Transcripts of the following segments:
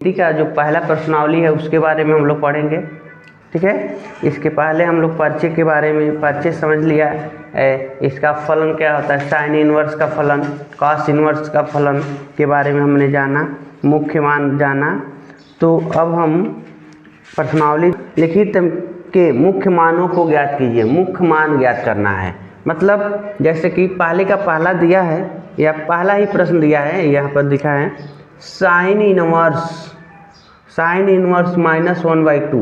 गिनती का जो पहला प्रश्नावली है उसके बारे में हम लोग पढ़ेंगे। ठीक है, इसके पहले हम लोग परिचय के बारे में परिचय समझ लिया। इसका फलन क्या होता है, साइन इनवर्स का फलन, कॉस इनवर्स का फलन के बारे में हमने जाना, मुख्य मान जाना। तो अब हम प्रश्नावली लिखित के मुख्य मानों को ज्ञात कीजिए। मुख्य मान ज्ञात करना है, मतलब जैसे कि पहले का पहला दिया है या पहला ही प्रश्न दिया है, यहाँ पर दिखा है साइन इनवर्स -1/2।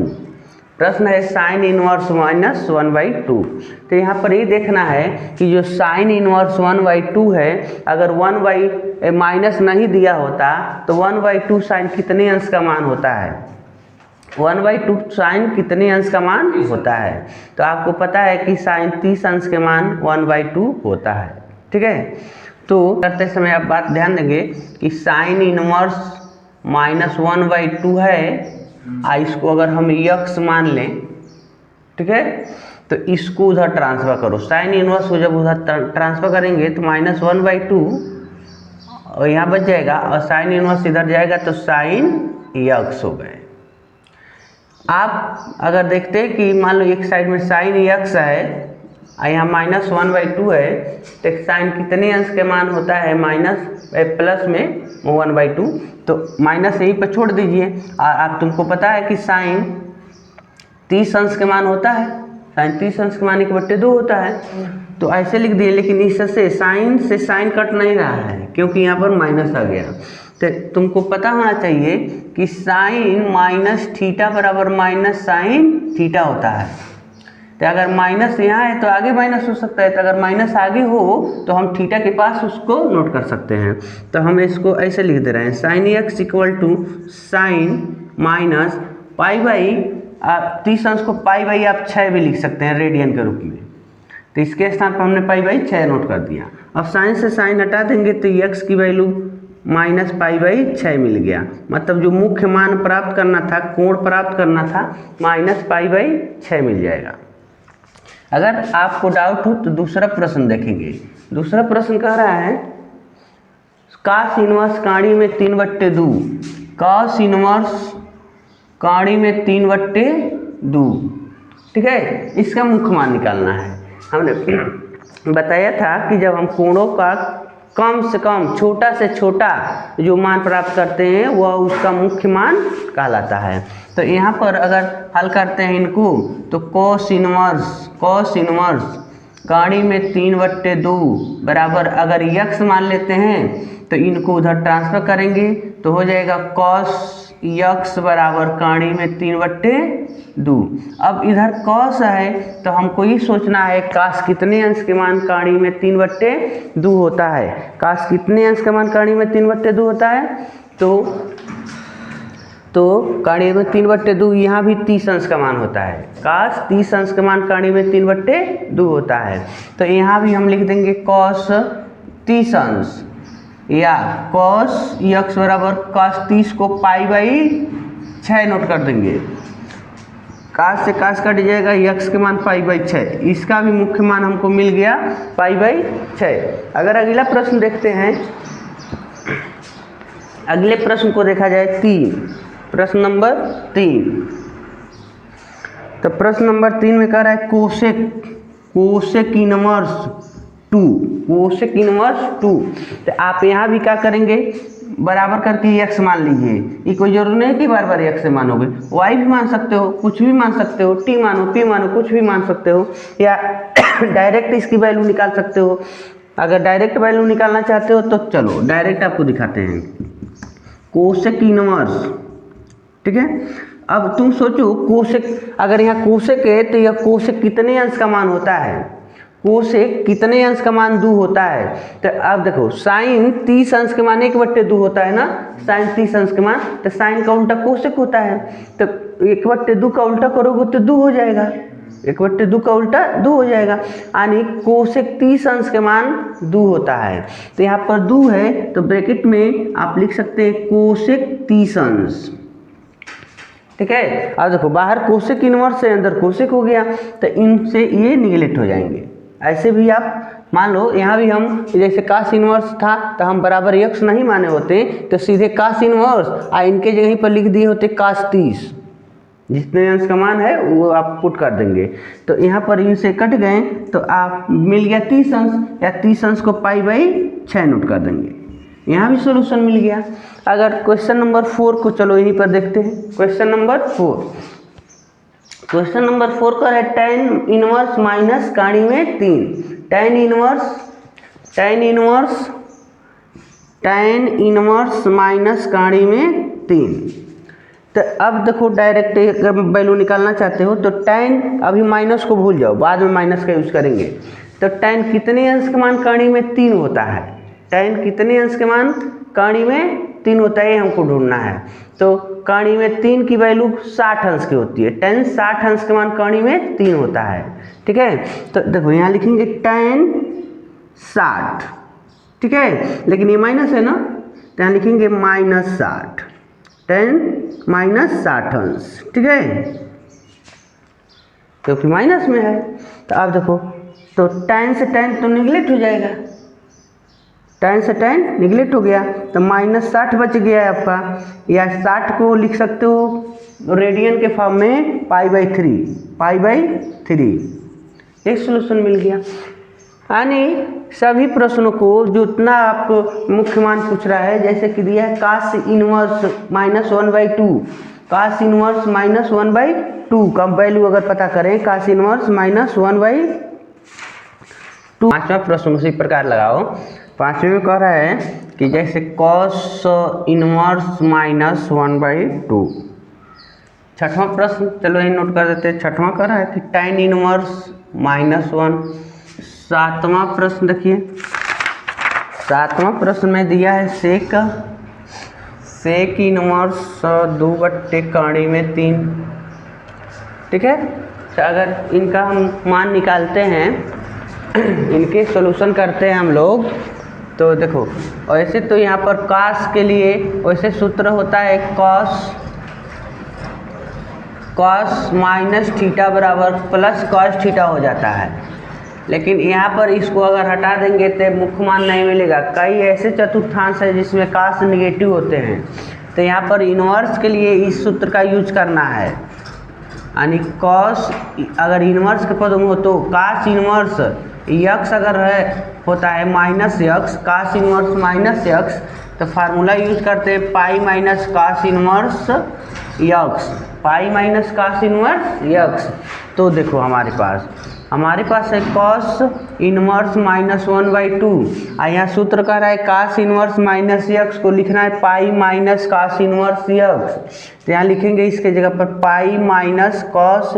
प्रश्न है साइन इनवर्स -1/2। तो यहाँ पर ये देखना है कि जो साइन इनवर्स 1/2 है, अगर माइनस नहीं दिया होता तो 1/2 साइन कितने अंश का मान होता है, 1/2 साइन कितने अंश का मान होता है। तो आपको पता है कि साइन 30 अंश के मान 1/2 होता है। ठीक है, तो करते समय आप बात ध्यान देंगे कि साइन इनवर्स -1/2 है, इसको अगर हम यक्स मान लें, ठीक है, तो इसको उधर ट्रांसफर करो। साइन इनवर्स को जब उधर ट्रांसफर करेंगे तो -1/2 और यहाँ बच जाएगा, और साइन इनवर्स इधर जाएगा तो साइन यक्स हो गए। आप अगर देखते हैं कि मान लो एक साइड में साइन यक्स है और यहाँ -1/2 है, तो साइन कितने अंश के मान होता है, प्लस में 1/2, तो माइनस यहीं पर छोड़ दीजिए। आप तुमको पता है कि साइन 30 अंश के मान होता है, साइन 30 अंश के मान 1/2 होता है, तो ऐसे लिख दिए। लेकिन इससे साइन कट नहीं रहा है क्योंकि यहाँ पर माइनस आ गया। तो तुमको पता होना चाहिए कि साइन माइनस थीटा बराबर माइनस साइन थीटा होता है। तो अगर माइनस यहाँ है तो आगे माइनस हो सकता है, तो अगर माइनस आगे हो तो हम थीटा के पास उसको नोट कर सकते हैं। तो हम इसको ऐसे लिख दे रहे हैं, sine x equal to sine minus pi by, आप 30 अंश को पाई बाई आप 6 भी लिख सकते हैं रेडियन के रूप में। तो इसके स्थान पर हमने पाई बाई 6 नोट कर दिया। अब साइन से साइन हटा देंगे तो एक्स की वैल्यू -पाई/6 मिल गया। मतलब जो मुख्य मान प्राप्त करना था, कोण प्राप्त करना था, -पाई/6 मिल जाएगा। अगर आपको डाउट हो तो दूसरा प्रश्न देखेंगे। दूसरा प्रश्न कह रहा है कॉस इनवर्स काड़ी में 3/2, कॉस इनवर्स काड़ी में 3/2, ठीक है, इसका मुख्य मान निकालना है। हमने बताया था कि जब हम कोणों का कम से कम, छोटा से छोटा जो मान प्राप्त करते हैं वह उसका मुख्य मान कहलाता है। तो यहाँ पर अगर हल करते हैं इनको, तो कॉस इनवर्स काड़ी में 3/2 बराबर, अगर यक्स मान लेते हैं तो इनको उधर ट्रांसफर करेंगे तो हो जाएगा कॉस यक्स बराबर काड़ी में 3/2। अब इधर कॉस है तो हमको ये सोचना है काश कितने अंश के मान काड़ी में 3/2 होता है, काश कितने अंश का मान काड़ी में 3/2 होता है। तो काड़ी में 3/2 यहाँ भी 30 अंश का मान होता है, काश 30 अंश का मान काड़ी में 3/2 होता है। तो यहाँ भी हम लिख देंगे कॉस 30 अंश, या कॉस यक्स बराबर कॉस 30 को पाई/6 नोट कर देंगे। काश से काश कट जाएगा, यक्स के मान पाई/6, इसका भी मुख्य मान हमको मिल गया पाई/6। अगर अगला प्रश्न देखते हैं, अगले प्रश्न को देखा जाए 3, प्रश्न नंबर 3। तो प्रश्न नंबर 3 में कह रहा है कोसेक इनवर्स 2। तो आप यहाँ भी क्या करेंगे, बराबर करके एक्स मान लीजिए। ये कोई जरूरी नहीं कि बार बार एक्स से मानोगे, वाई भी मान सकते हो, कुछ भी मान सकते हो, टी मानो, पी मानो, कुछ भी मान सकते हो, या डायरेक्ट इसकी वैल्यू निकाल सकते हो। अगर डायरेक्ट वैल्यू निकालना चाहते हो तो चलो डायरेक्ट आपको दिखाते हैं। कोसेक इनवर्स, ठीक है। अब तुम सोचो कोसेक, अगर यहाँ कोसेक है तो यह कोसेक कितने अंश का मान होता है, कोसेक कितने अंश का मान 2 होता है। तो अब देखो साइन 30 अंश के मान 1/2 होता है ना, साइन 30 अंश के मान, तो साइन का उल्टा कोसेक होता है। तो 1/2 का उल्टा करोगे तो 2 हो जाएगा, 1/2 का उल्टा 2 हो जाएगा, यानी कोसेक 30 अंश के मान 2 होता है। तो यहाँ पर 2 है तो ब्रैकेट में आप लिख सकते हैं कोसेक 30 अंश, ठीक है। अब देखो बाहर कोसेक इनवर्स है, अंदर कोसेक हो गया, तो इनसे ये निगलेक्ट हो जाएंगे, ऐसे भी आप मान लो, यहाँ भी हम जैसे कास इनवर्स था तो हम बराबर यक्स नहीं माने होते तो सीधे कास इनवर्स इनके जगह पर लिख दिए होते कास 30, जितने अंश का मान है वो आप पुट कर देंगे। तो यहाँ पर इनसे कट गए तो आप मिल गया 30 अंश, या 30 अंश को π/6 नोट कर देंगे। यहाँ भी सॉल्यूशन मिल गया। अगर क्वेश्चन नंबर 4 को चलो यहीं पर देखते हैं। क्वेश्चन नंबर 4 का है tan इनवर्स माइनस काणी में 3, tan इनवर्स माइनस काणी में 3। तो अब देखो डायरेक्ट अगर वैल्यू निकालना चाहते हो तो tan, अभी माइनस को भूल जाओ, बाद में माइनस का यूज करेंगे। तो tan कितने अंश के मान काणी में 3 होता है, tan कितने अंश के मान काणी में 3 होता है, हमको ढूंढना है। तो काणी में 3 की वैल्यू 60 अंश की होती है, tan 60 अंश के मान काणी में 3 होता है। ठीक है, तो देखो यहाँ लिखेंगे tan 60, ठीक है, लेकिन ये माइनस है ना, तो यहाँ लिखेंगे -60, tan -60 अंश, ठीक है, क्योंकि माइनस में है। तो आप देखो, तो tan से tan तो निगलेक्ट हो जाएगा, tan से tan निगलेक्ट हो गया, तो -60 बच गया है आपका, या 60 को लिख सकते हो रेडियन के फॉर्म में π/3, एक सोल्यूशन मिल गया। यानी सभी प्रश्नों को जितना आपको मुख्य मान पूछ रहा है, जैसे कि दिया है कास इनवर्स -1/2, कास इनवर्स -1/2 का वैल्यू अगर पता करें, कास इनवर्स -1/2। पांचवा प्रश्न उसी प्रकार लगाओ। पांचवें में कह रहा है कि जैसे कॉस इनवर्स -1/2। छठवां प्रश्न चलो ये नोट कर देते हैं। छठवां कह रहा है कि tan इनवर्स -1। सातवां प्रश्न देखिए, सातवां प्रश्न में दिया है सेक इनवर्स 2/3। ठीक है, तो अगर इनका हम मान निकालते हैं, इनके सॉल्यूशन करते हैं हम लोग, तो देखो वैसे तो यहाँ पर कास के लिए वैसे सूत्र होता है कॉस माइनस थीटा बराबर प्लस कॉस थीटा हो जाता है, लेकिन यहाँ पर इसको अगर हटा देंगे तो मुख्य मान नहीं मिलेगा। कई ऐसे चतुर्थांश है जिसमें कास निगेटिव होते हैं, तो यहाँ पर इनवर्स के लिए इस सूत्र का यूज करना है। यानी कॉस अगर इनवर्स के पद में हो तो कास इनवर्स यक्स अगर है होता है -x, कास इनवर्स -x, तो फार्मूला यूज करते हैं pi minus cos inverse x, pi minus cos inverse x. तो देखो हमारे पास है कॉस इनवर्स -1/2, यहाँ सूत्र कह रहा है कास इनवर्स -x को लिखना है pi minus cos inverse x, तो यहाँ लिखेंगे इसके जगह पर पाई माइनस कॉस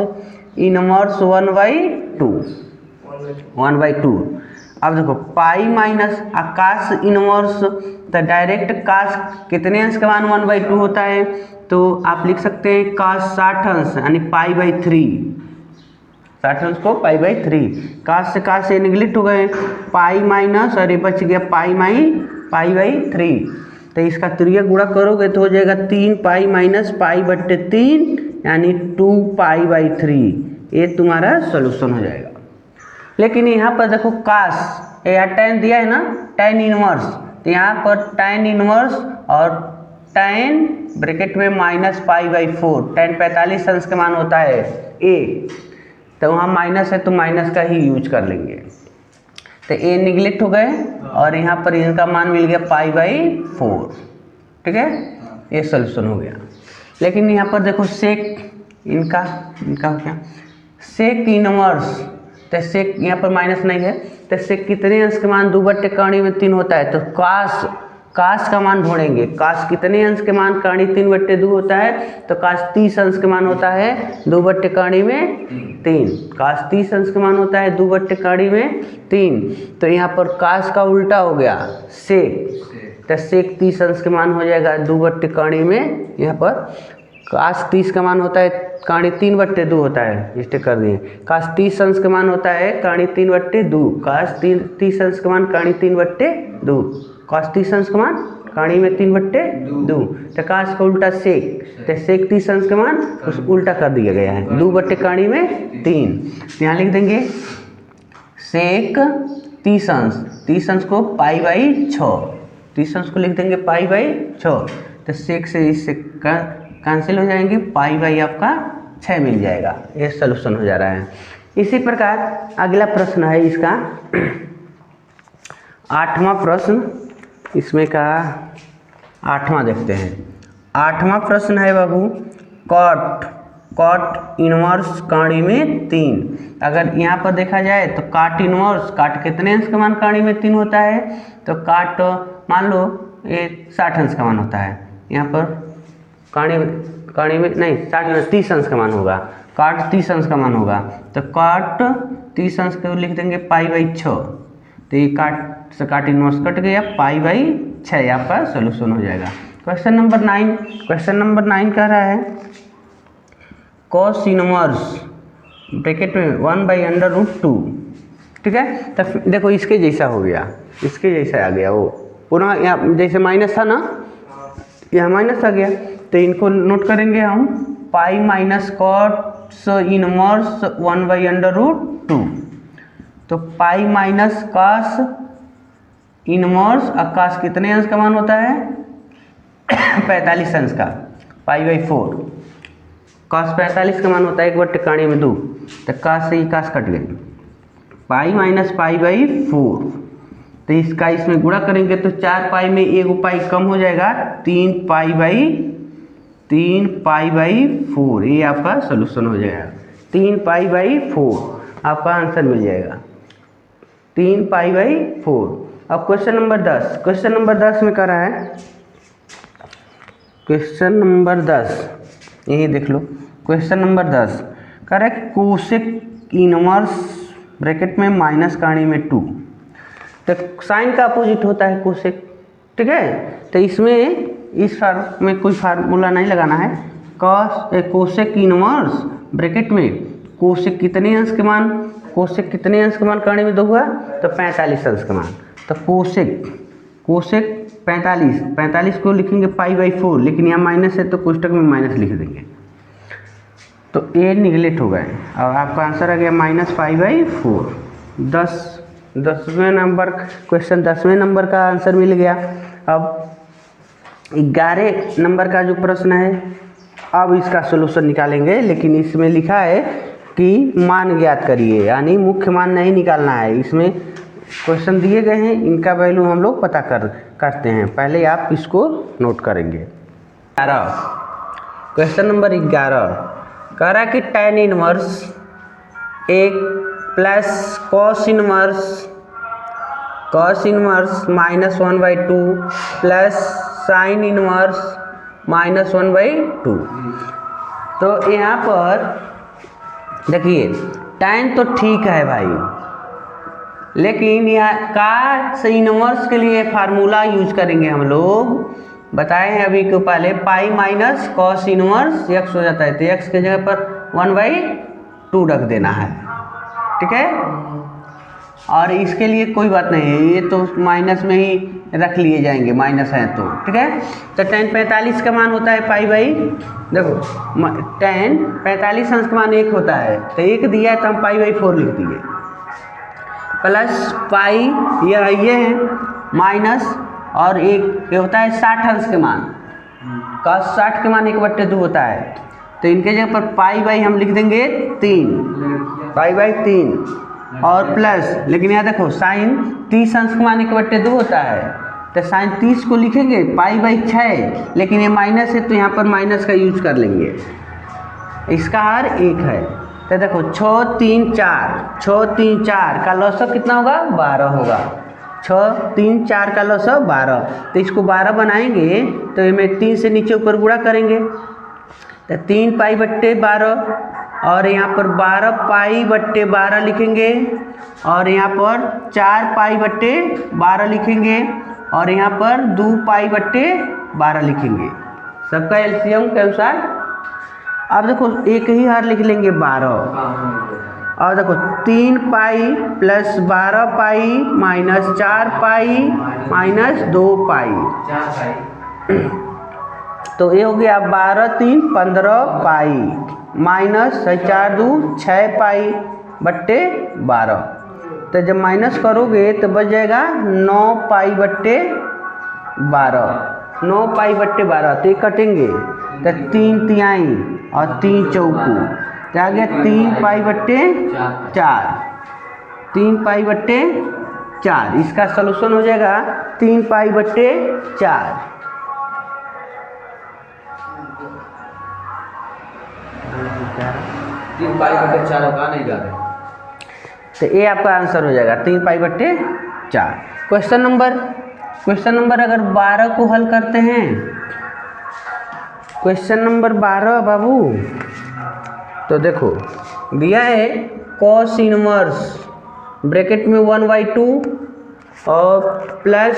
इनवर्स 1/2। अब देखो पाई माइनस कास इनवर्स, तो डायरेक्ट कास कितने अंश का मान 1/2 होता है, तो आप लिख सकते हैं कास 60 अंश यानी π/3, 60 अंश को π/3। कास से कास से निगलेक्ट हो गए, पाई माइनस और ये बच गया π/3, तो इसका त्रियक गुणा करोगे तो हो जाएगा 3π माइनस π/3 यानी 2π/3, ये तुम्हारा सोल्यूशन हो जाएगा। लेकिन यहाँ पर देखो कास या tan दिया है ना, tan इनवर्स, तो यहाँ पर tan इनवर्स और tan ब्रैकेट में -π/4, tan 45 अंश का मान होता है a, तो वहाँ माइनस है तो माइनस का ही यूज कर लेंगे, तो a निगलेक्ट हो गए और यहाँ पर इनका मान मिल गया π/4। ठीक है, ये सोल्यूशन हो गया। लेकिन यहाँ पर देखो सेक इनका हो गया सेक इनवर्स, तो सेक यहाँ पर माइनस नहीं है, तो सेक कितने अंश के मान 2/3 होता है, तो कास का मान ढूंढेंगे। कास कितने अंश के मान 3/2 होता है, तो कास 30 अंश के मान होता है 2/3। कास 30 अंश के मान होता है 2/3। तो यहाँ पर कास का उल्टा हो गया सेक, तो सेक 30 अंश के मान हो जाएगा 2/3। यहाँ पर कास 30 का मान होता है 3/2 होता है, मिस्टेक कर दिए, कास 30 अंश का मान होता है 3/2, कास 30 अंश का मान 3/2, कास 30 अंश का मान 3/2, तो कास का उल्टा सेक, तो सेक 30 अंश का मान उस उल्टा कर दिया गया है 2/3। यहाँ लिख देंगे सेक 30 अंश, 30 अंश को पाई बाई 6, 30 अंश को लिख देंगे पाई बाई 6, तो सेक से इससे कैंसिल हो जाएंगे, पाई बाई आपका 6 मिल जाएगा। ये सलूशन हो जा रहा है। इसी प्रकार अगला प्रश्न है इसका 8वां प्रश्न, इसमें का 8वां देखते हैं। 8वां प्रश्न है बाबू कॉट इनवर्स कड़ी में 3। अगर यहाँ पर देखा जाए तो काट इनवर्स, काट कितने अंश का मान कड़ी में 3 होता है, तो काट मान लो ये 60 अंश का मान होता है, यहाँ पर कड़ी में नहीं 30 अंश का मान होगा, काट 30 अंश का मान होगा, तो काट 30 अंश को लिख देंगे पाई बाई 6, तो ये काट से काट इनवर्स कट गया, पाई बाई 6 आपका सोल्यूशन हो जाएगा। क्वेश्चन नंबर 9 कह रहा है कॉस इनवर्स ब्रैकेट में 1/√2, ठीक है। तो देखो इसके जैसा हो गया, इसके जैसा आ गया, वो पुनः यहाँ जैसे माइनस था ना, यहाँ माइनस आ गया, तो इनको नोट करेंगे हम पाई माइनस कॉस इनवर्स 1/√2, तो पाई माइनस कॉस इनवर्स, आकाश कितने अंश का मान होता है 45 अंश का, पाई बाई 4, कॉस 45 का मान होता है 1/2 में 2, तो कॉस से ही कॉस कट गई, पाई माइनस पाई बाई 4, तो इसका इसमें गुणा करेंगे तो 4 पाई में 1 पाई कम हो जाएगा, 3 पाई बाई 4, ये आपका सोल्यूशन हो जाएगा। 3 पाई बाई 4 आपका आंसर मिल जाएगा, 3 पाई बाई 4। अब क्वेश्चन नंबर 10 में कर रहा है, क्वेश्चन नंबर 10 यही देख लो। क्वेश्चन नंबर 10 कह रहा है कोसेक इनवर्स ब्रैकेट में माइनस कड़ी में 2, तो साइन का अपोजिट होता है कोसेक, ठीक है। तो इसमें इस फार्म में कोई फार्मूला नहीं लगाना है, कोसेक इनवर्स ब्रैकेट में कोसेक कितने अंश के मान कड़ी में 2 हुआ, तो 45 अंश का मान, तो कोसेक 45 को लिखेंगे पाई बाई 4, लेकिन यहाँ माइनस है तो कोष्टक में माइनस लिख देंगे, तो ए निगलेक्ट हो गए और आपका आंसर आ गया माइनस पाई बाई 4। 10वें नंबर का आंसर मिल गया। अब 11 नंबर का जो प्रश्न है, अब इसका सोल्यूशन निकालेंगे, लेकिन इसमें लिखा है कि मान ज्ञात करिए, यानी मुख्य मान नहीं निकालना है। इसमें क्वेश्चन दिए गए हैं, इनका वैल्यू हम लोग पता करते हैं, पहले आप इसको नोट करेंगे। क्वेश्चन नंबर 11 कह रहा है कि tan inverse 1 plus cos inverse -1/2 plus sine inverse -1/2। तो यहाँ पर देखिए tan तो ठीक है भाई, लेकिन यहाँ का इनवर्स के लिए फार्मूला यूज करेंगे हम लोग, बताए हैं अभी के पहले, pi minus cos inverse x हो जाता है, तो x के जगह पर 1/2 रख देना है, ठीक है। और इसके लिए कोई बात नहीं है, ये तो माइनस में ही रख लिए जाएंगे, माइनस है तो, ठीक है। तो tan 45 का मान होता है पाई बाई, देखो tan 45 अंश का मान 1 होता है, तो 1 दिया है तो हम पाई बाई 4 लिख दिए, प्लस पाई ये है माइनस, और एक ये होता है 60 अंश के मान, कॉस 60 के मान 1/2 होता है, तो इनके जगह पर पाई बाई हम लिख देंगे 3, पाई बाई 3, और प्लस, लेकिन यहाँ देखो साइन 30 अंश का मान 1/2 होता है, तो साइन 30 को लिखेंगे पाई बाई 6, लेकिन ये माइनस है तो यहाँ पर माइनस का यूज कर लेंगे, इसका हर 1 है। तो देखो 6 3 4 का लॉसअप कितना होगा 12 होगा, 6 3 4 का लॉसअप 12, तो इसको 12 बनाएंगे तो इसमें 3 से नीचे ऊपर गुणा करेंगे, तो 3 पाई बट्टे 12, और यहाँ पर 12 पाई बट्टे 12 लिखेंगे, और यहाँ पर 4 पाई बट्टे 12 लिखेंगे, और यहाँ पर 2 पाई बट्टे 12 लिखेंगे, सबका एलसीएम के अनुसार। अब देखो एक ही हार लिख लेंगे 12, और देखो 3 pi plus 12 pi minus 4 pi minus 2 पाई, तो ये हो गया 12 3 15 पाई माइनस 4 2 6 पाई बट्टे 12, तो जब माइनस करोगे तो बच जाएगा 9 पाई बट्टे 12। 9 पाई बट्टे 12 तो ये कटेंगे तो 3 तिहाई और 3 चौकू, तो आ गया 3 पाई बट्टे 4। 3 पाई बट्टे 4 इसका सलूशन हो जाएगा 3 पाई बट्टे 4। 3 पाई बट्टे 4 होगा नहीं जा रहे, तो ये आपका आंसर हो जाएगा 3 पाई बट्टे 4। क्वेश्चन नंबर अगर 12 को हल करते हैं, क्वेश्चन नंबर 12 बाबू, तो देखो दिया है कॉस इनवर्स ब्रैकेट में 1/2 और प्लस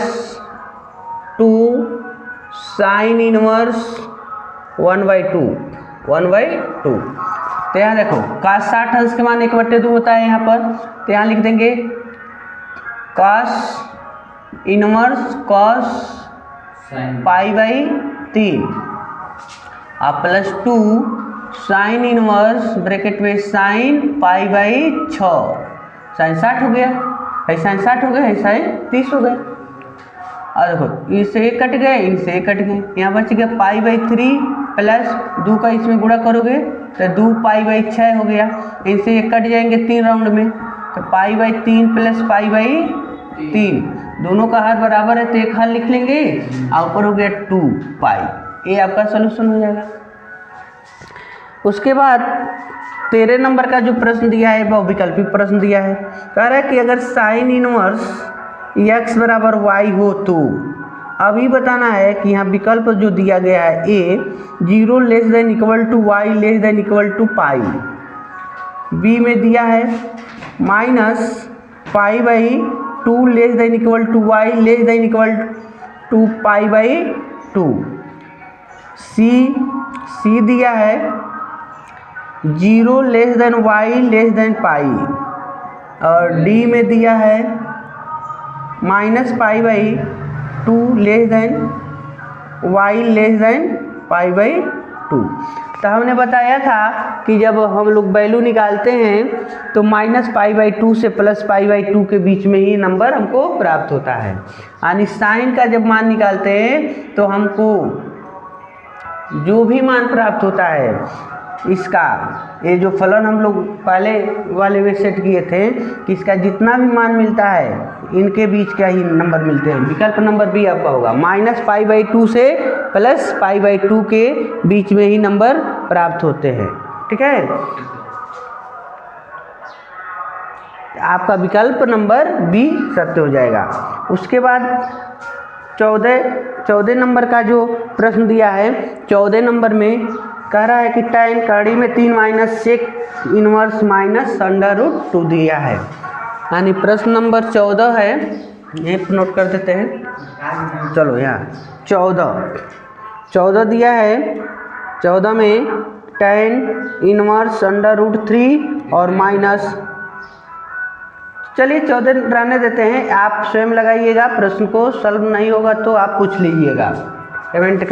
2 साइन इनवर्स 1/2। तो यहाँ देखो cos 60 अंश के मान 1/2 होता है यहाँ पर, तो यहाँ लिख देंगे cos इनवर्स cos π/3 और प्लस 2 साइन इनवर्स ब्रैकेट में साइन π/6। साइन 60 हो गया, है साइन 60 हो गया, है साइन 30 हो गया। और देखो इनसे एक कट गए, इनसे एक कट गए, यहाँ बच गया π/3 प्लस 2 का इसमें गुणा करोगे तो 2 π/6 हो गया। इनसे एक कट जाएंगे 3 राउंड में, तो π/3 प्लस π/3 दोनों का हर बराबर है तो एक हल लिख लेंगे और ऊपर हो गया 2 पाई। ये आपका सोल्यूशन हो जाएगा। उसके बाद 13 नंबर का जो प्रश्न दिया है वह विकल्पित प्रश्न दिया है। कह रहा है कि अगर साइन इनवर्स x बराबर y हो तो अभी बताना है कि यहाँ विकल्प जो दिया गया है A 0 less than equal to y less than equal to pi, B में दिया है minus π/2 less than equal to y less than equal to π/2, C दिया है 0 less than y less than pi, और डी में दिया है minus π/2 less than y less than π/2। तो हमने बताया था कि जब हम लोग वैल्यू निकालते हैं तो माइनस π/2 से प्लस π/2 के बीच में ही नंबर हमको प्राप्त होता है। यानी साइन का जब मान निकालते हैं तो हमको जो भी मान प्राप्त होता है इसका, ये जो फलन हम लोग पहले वाले में सेट किए थे कि इसका जितना भी मान मिलता है इनके बीच का ही नंबर मिलते हैं। विकल्प नंबर बी आपका होगा माइनस π/2 से प्लस π/2 के बीच में ही नंबर प्राप्त होते हैं। ठीक है, आपका विकल्प नंबर बी सत्य हो जाएगा। उसके बाद 14 नंबर का जो प्रश्न दिया है, 14 नंबर में कह रहा है कि tan कड़ी में 3 माइनस सेक इनवर्स माइनस √2 दिया है। यानी प्रश्न नंबर 14 है, ये नोट कर देते हैं। चलो यहाँ 14 दिया है। 14 में tan इनवर्स √3 और माइनस, चलिए 14 रहने देते हैं, आप स्वयं लगाइएगा। प्रश्न को सॉल्व नहीं होगा तो आप पूछ लीजिएगा, कमेंट कर